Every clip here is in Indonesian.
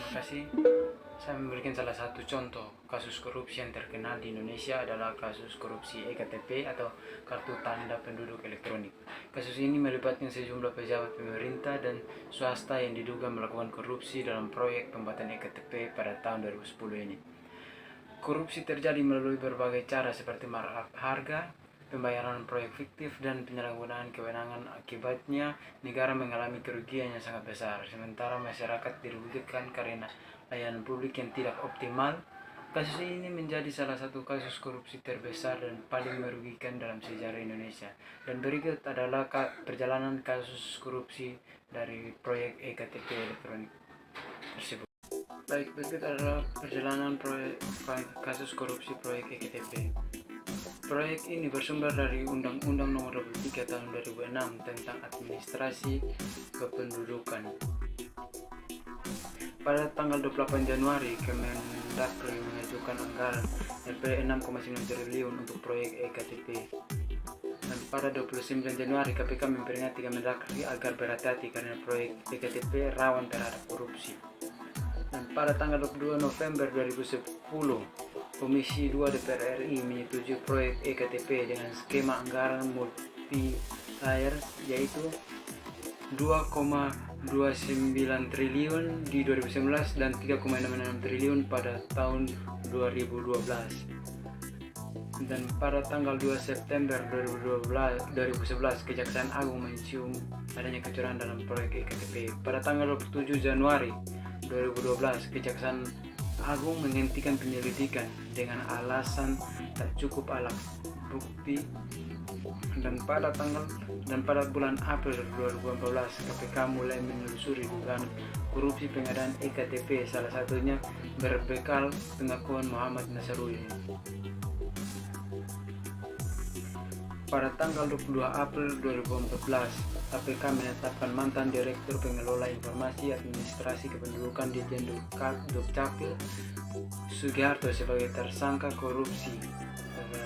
terima kasih. Saya memberikan salah satu contoh kasus korupsi yang terkenal di Indonesia adalah kasus korupsi EKTP atau Kartu Tanda Penduduk Elektronik. Kasus ini melibatkan sejumlah pejabat pemerintah dan swasta yang diduga melakukan korupsi dalam proyek pembuatan EKTP pada tahun 2010 ini. Korupsi terjadi melalui berbagai cara seperti markup harga, pembayaran proyek fiktif, dan penyalahgunaan kewenangan. Akibatnya, negara mengalami kerugian yang sangat besar, sementara masyarakat dirugikan karena layanan publik yang tidak optimal. Kasus ini menjadi salah satu kasus korupsi terbesar dan paling merugikan dalam sejarah Indonesia. Dan berikut adalah perjalanan kasus korupsi dari proyek EKTP elektronik tersebut. Baik, berikut adalah perjalanan kasus korupsi proyek EKTP. Proyek ini bersumber dari Undang-Undang Nomor 23 Tahun 2006 tentang Administrasi Kependudukan. Pada tanggal 28 Januari, Kemendagri mengajukan anggaran Rp 6,9 triliun untuk proyek EKTP. Dan pada 29 Januari, KPK memperingati Kemendagri agar berhati-hati karena proyek EKTP rawan terhadap korupsi. Dan pada tanggal 22 November 2010, Komisi 2 DPR RI menyetujui proyek EKTP dengan skema anggaran multi-layer yaitu 2,29 triliun di 2019 dan 3,66 triliun pada tahun 2012. Dan pada tanggal 2 September 2011, Kejaksaan Agung mencium adanya kecurangan dalam proyek EKTP. Pada tanggal 27 Januari 2012, Kejaksaan Agung menghentikan penyelidikan dengan alasan tak cukup alat bukti. Dan pada bulan April 2014, KPK mulai menelusuri dugaan korupsi pengadaan EKTP, salah satunya berbekal pengakuan Muhammad Nasrullah. Pada tanggal 22 April 2014, KPK menetapkan mantan Direktur Pengelola Informasi Administrasi Kependudukan Ditjen Dukcapil Sugiharto sebagai tersangka korupsi pada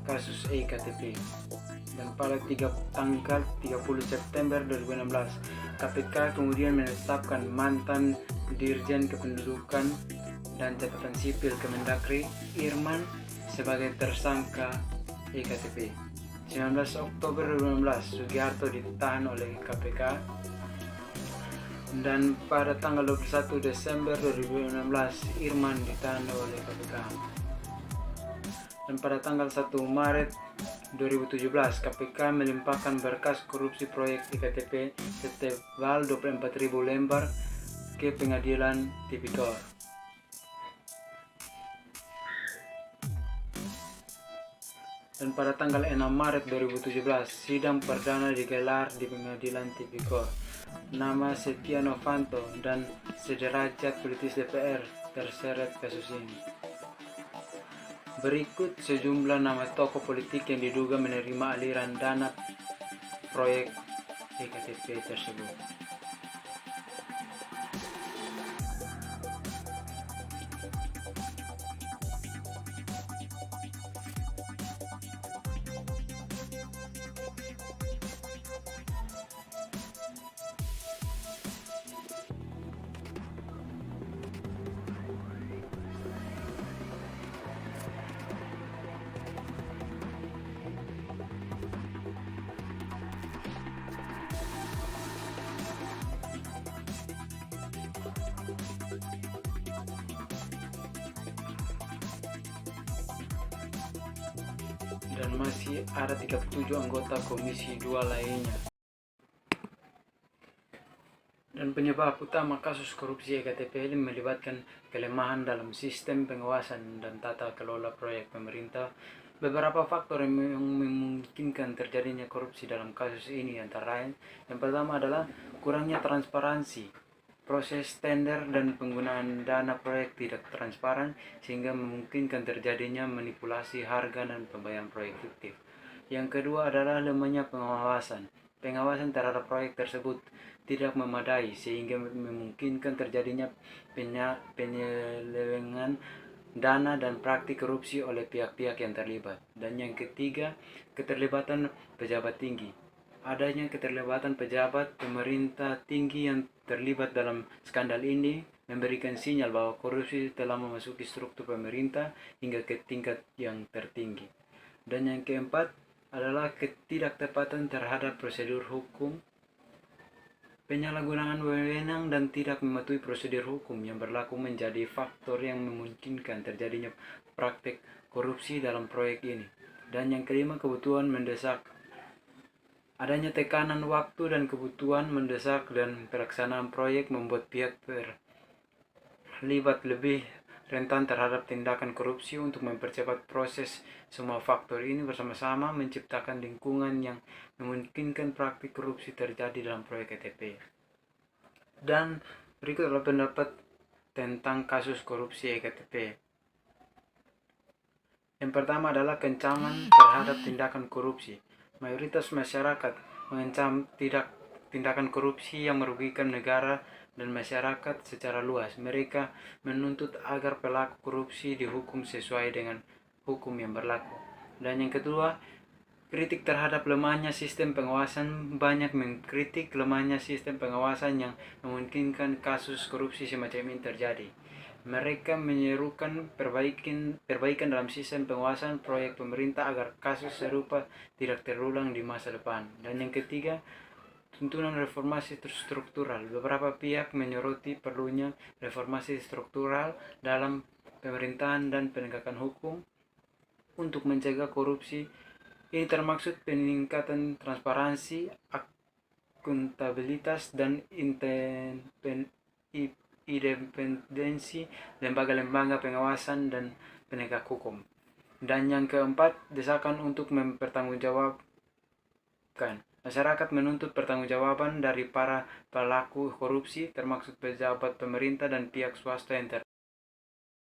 kasus EKTP. Dan pada tanggal 30 September 2016, KPK kemudian menetapkan mantan Dirjen Kependudukan dan Catatan Sipil Kemendagri Irman sebagai tersangka EKTP. 19 Oktober 2016, Sugiharto ditahan oleh KPK. Dan pada tanggal 21 Desember 2016, Irman ditahan oleh KPK. Dan pada tanggal 1 Maret 2017, KPK melimpahkan berkas korupsi proyek EKTP setebal 24.000 lembar ke Pengadilan Tipikor. Dan pada tanggal 6 Maret 2017, sidang perdana digelar di Pengadilan Tipikor. Nama Setia Novanto dan sederajat politis DPR terseret kasus ini. Berikut sejumlah nama tokoh politik yang diduga menerima aliran dana proyek EKTP tersebut. Dan masih ada 37 anggota Komisi 2 lainnya. Dan penyebab utama kasus korupsi EKTP ini melibatkan kelemahan dalam sistem pengawasan dan tata kelola proyek pemerintah. Beberapa faktor yang memungkinkan terjadinya korupsi dalam kasus ini antara lain, yang pertama adalah kurangnya transparansi. Proses tender dan penggunaan dana proyek tidak transparan sehingga memungkinkan terjadinya manipulasi harga dan pembayaran proyek fiktif. Yang kedua adalah lemahnya pengawasan. Pengawasan terhadap proyek tersebut tidak memadai sehingga memungkinkan terjadinya penyelewengan dana dan praktik korupsi oleh pihak-pihak yang terlibat. Dan yang ketiga, keterlibatan pejabat tinggi. Adanya keterlibatan pejabat pemerintah tinggi yang terlibat dalam skandal ini memberikan sinyal bahwa korupsi telah memasuki struktur pemerintah hingga ke tingkat yang tertinggi. Dan yang keempat adalah ketidaktepatan terhadap prosedur hukum. Penyalahgunaan wewenang dan tidak mematuhi prosedur hukum yang berlaku menjadi faktor yang memungkinkan terjadinya praktek korupsi dalam proyek ini. Dan yang kelima, kebutuhan mendesak. Adanya tekanan waktu dan kebutuhan mendesak dan pelaksanaan proyek membuat pihak terlibat lebih rentan terhadap tindakan korupsi. Untuk mempercepat proses, semua faktor ini bersama-sama menciptakan lingkungan yang memungkinkan praktik korupsi terjadi dalam proyek EKTP. Dan berikut adalah pendapat tentang kasus korupsi EKTP. Yang pertama adalah kencaman terhadap tindakan korupsi. Mayoritas masyarakat mengecam tindakan korupsi yang merugikan negara dan masyarakat secara luas. Mereka menuntut agar pelaku korupsi dihukum sesuai dengan hukum yang berlaku. Dan yang kedua, kritik terhadap lemahnya sistem pengawasan. Banyak mengkritik lemahnya sistem pengawasan yang memungkinkan kasus korupsi semacam ini terjadi. Mereka menyerukan perbaikan dalam sistem pengawasan proyek pemerintah agar kasus serupa tidak terulang di masa depan. Dan yang ketiga, tuntunan reformasi struktural. Beberapa pihak menyoroti perlunya reformasi struktural dalam pemerintahan dan penegakan hukum untuk mencegah korupsi. Ini termaksud peningkatan transparansi, akuntabilitas, dan independensi lembaga-lembaga pengawasan dan penegak hukum. Dan yang keempat, desakan untuk mempertanggungjawabkan. Masyarakat menuntut pertanggungjawaban dari para pelaku korupsi, termasuk pejabat pemerintah dan pihak swasta yang